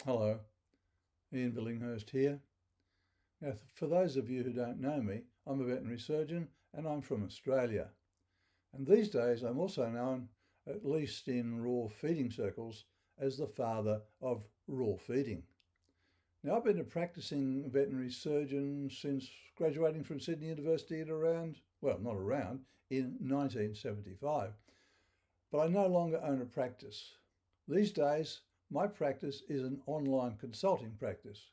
Hello, Ian Billinghurst here. Now, for those of you who don't know me, I'm a veterinary surgeon and I'm from Australia. And these days I'm also known, at least in raw feeding circles, as the father of raw feeding. Now, I've been a practicing veterinary surgeon since graduating from Sydney University in 1975. But I no longer own a practice. These days, my practice is an online consulting practice.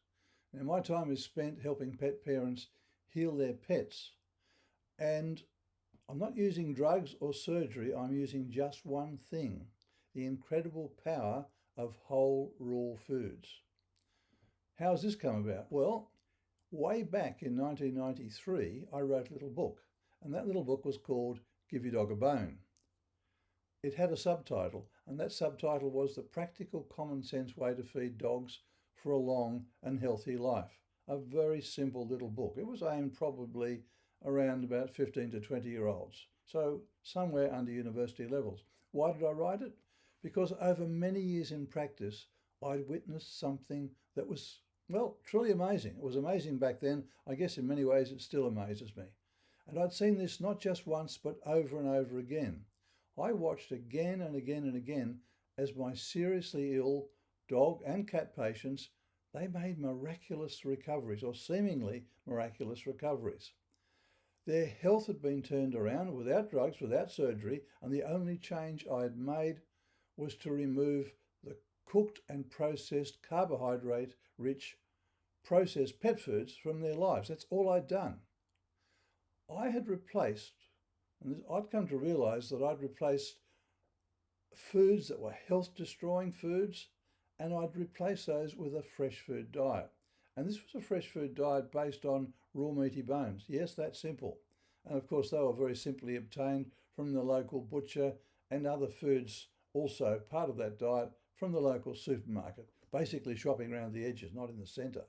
Now, my time is spent helping pet parents heal their pets. And I'm not using drugs or surgery, I'm using just one thing, the incredible power of whole raw foods. How has this come about? Well, way back in 1993, I wrote a little book, and that little book was called Give Your Dog a Bone. It had a subtitle, and that subtitle was The Practical Common Sense Way to Feed Dogs for a Long and Healthy Life. A very simple little book. It was aimed probably around about 15 to 20-year-olds, so somewhere under university levels. Why did I write it? Because over many years in practice, I'd witnessed something that was, well, truly amazing. It was amazing back then. I guess in many ways it still amazes me. And I'd seen this not just once, but over and over again. I watched again and again and again as my seriously ill dog and cat patients, they made miraculous recoveries, or seemingly miraculous recoveries. Their health had been turned around without drugs, without surgery, and the only change I had made was to remove the cooked and processed carbohydrate-rich processed pet foods from their lives. That's all I'd done. I had replaced, and I'd come to realise that I'd replaced foods that were health-destroying foods, and I'd replace those with a fresh food diet. And this was a fresh food diet based on raw meaty bones. Yes, that's simple. And of course, they were very simply obtained from the local butcher, and other foods also part of that diet from the local supermarket, basically shopping around the edges, not in the centre.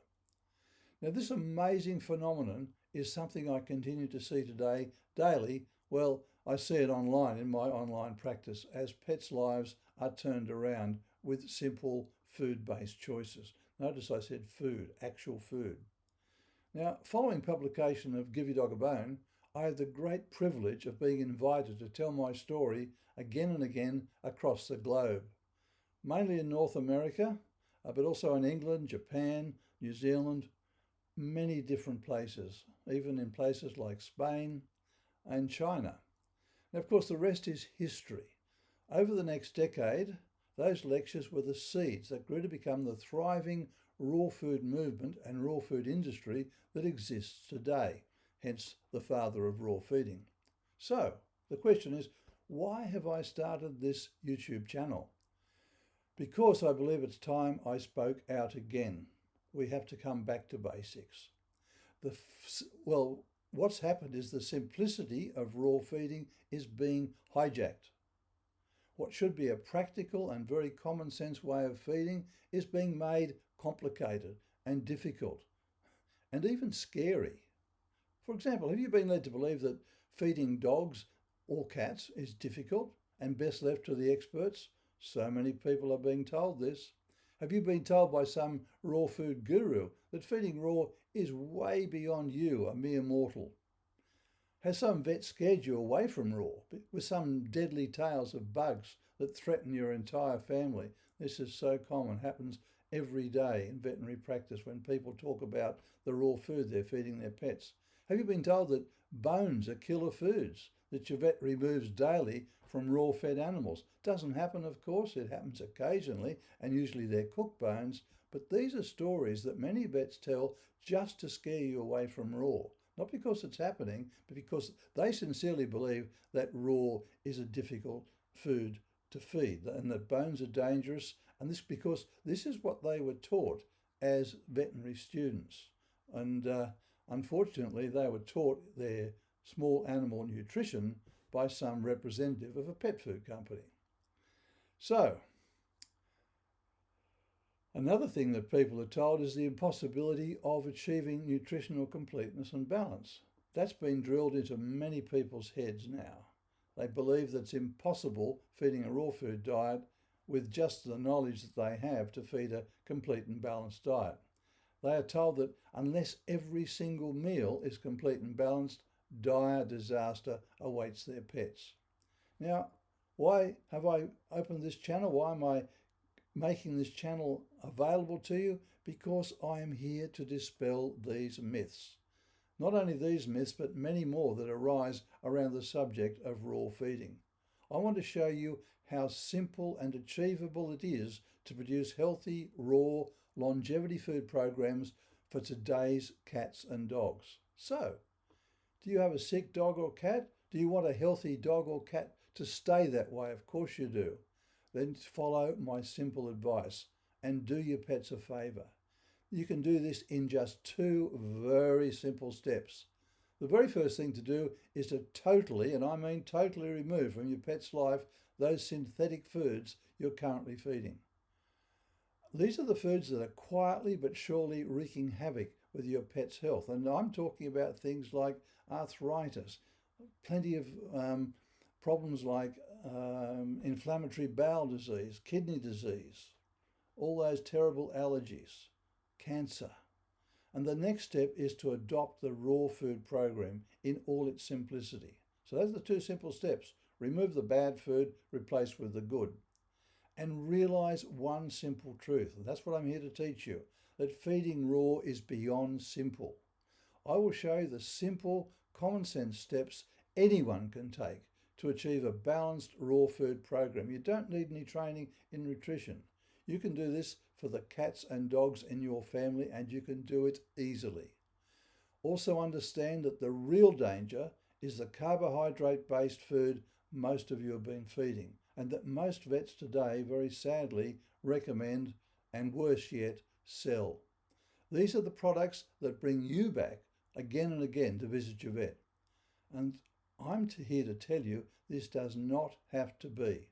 Now, this amazing phenomenon is something I continue to see today daily. Well, I see it online in my online practice as pets' lives are turned around with simple food-based choices. Notice I said food, actual food. Now, following publication of Give Your Dog a Bone, I had the great privilege of being invited to tell my story again and again across the globe, mainly in North America, but also in England, Japan, New Zealand, many different places, even in places like Spain and China. Now, of course, the rest is history. Over the next decade, those lectures were the seeds that grew to become the thriving raw food movement and raw food industry that exists today, hence the father of raw feeding. So, the question is, why have I started this YouTube channel? Because I believe it's time I spoke out again. We have to come back to basics. What's happened is the simplicity of raw feeding is being hijacked. What should be a practical and very common sense way of feeding is being made complicated and difficult and even scary. For example, have you been led to believe that feeding dogs or cats is difficult and best left to the experts? So many people are being told this. Have you been told by some raw food guru that feeding raw is way beyond you, a mere mortal? Has some vet scared you away from raw with some deadly tales of bugs that threaten your entire family? This is so common, happens every day in veterinary practice when people talk about the raw food they're feeding their pets. Have you been told that bones are killer foods that your vet removes daily from raw-fed animals? Doesn't happen, of course. It happens occasionally, and usually they're cooked bones. But these are stories that many vets tell just to scare you away from raw. Not because it's happening, but because they sincerely believe that raw is a difficult food to feed and that bones are dangerous. And this because this is what they were taught as veterinary students. And unfortunately, they were taught their small animal nutrition by some representative of a pet food company. So, another thing that people are told is the impossibility of achieving nutritional completeness and balance. That's been drilled into many people's heads now. They believe that it's impossible feeding a raw food diet with just the knowledge that they have to feed a complete and balanced diet. They are told that unless every single meal is complete and balanced, dire disaster awaits their pets. Now, why have I opened this channel? Why am I making this channel available to you? Because I am here to dispel these myths. Not only these myths, but many more that arise around the subject of raw feeding. I want to show you how simple and achievable it is to produce healthy, raw, longevity food programs for today's cats and dogs. So, do you have a sick dog or cat? Do you want a healthy dog or cat to stay that way? Of course you do. Then follow my simple advice and do your pets a favour. You can do this in just 2 very simple steps. The very first thing to do is to totally, and I mean totally, remove from your pet's life those synthetic foods you're currently feeding. These are the foods that are quietly but surely wreaking havoc with your pet's health. And I'm talking about things like arthritis, plenty of problems like inflammatory bowel disease, kidney disease, all those terrible allergies, cancer. And the next step is to adopt the raw food program in all its simplicity. So those are the 2 simple steps. Remove the bad food, replace with the good. And realize one simple truth, and that's what I'm here to teach you, that feeding raw is beyond simple. I will show you the simple, common sense steps anyone can take to achieve a balanced raw food program. You don't need any training in nutrition. You can do this for the cats and dogs in your family, and you can do it easily. Also understand that the real danger is the carbohydrate-based food most of you have been feeding, and that most vets today very sadly recommend, and worse yet, sell. These are the products that bring you back again and again to visit your vet. And I'm here to tell you this does not have to be.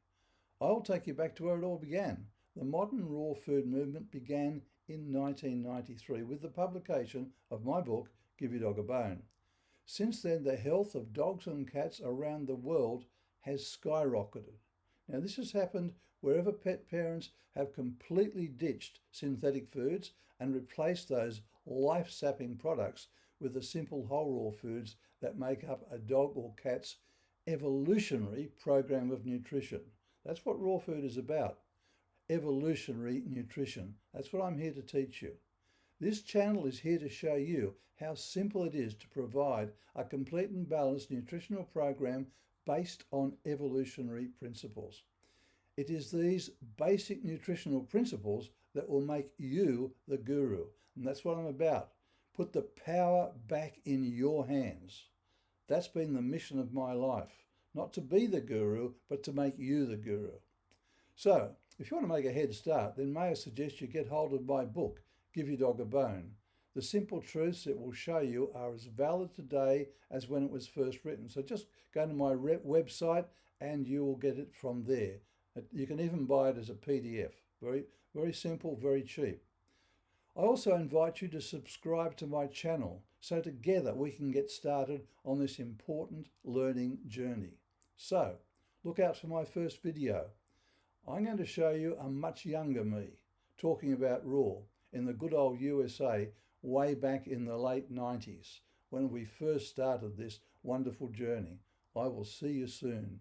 I'll take you back to where it all began. The modern raw food movement began in 1993 with the publication of my book, Give Your Dog a Bone. Since then, the health of dogs and cats around the world has skyrocketed. Now, this has happened wherever pet parents have completely ditched synthetic foods and replaced those life-sapping products with the simple whole raw foods that make up a dog or cat's evolutionary program of nutrition. That's what raw food is about. Evolutionary nutrition. That's what I'm here to teach you. This channel is here to show you how simple it is to provide a complete and balanced nutritional program based on evolutionary principles. It is these basic nutritional principles that will make you the guru. And that's what I'm about. Put the power back in your hands. That's been the mission of my life. Not to be the guru, but to make you the guru. So, if you want to make a head start, then may I suggest you get hold of my book, Give Your Dog a Bone. The simple truths it will show you are as valid today as when it was first written. So just go to my website and you will get it from there. You can even buy it as a PDF. Very, very simple, very cheap. I also invite you to subscribe to my channel so together we can get started on this important learning journey. So, look out for my first video. I'm going to show you a much younger me talking about raw in the good old USA way back in the late 90s when we first started this wonderful journey. I will see you soon.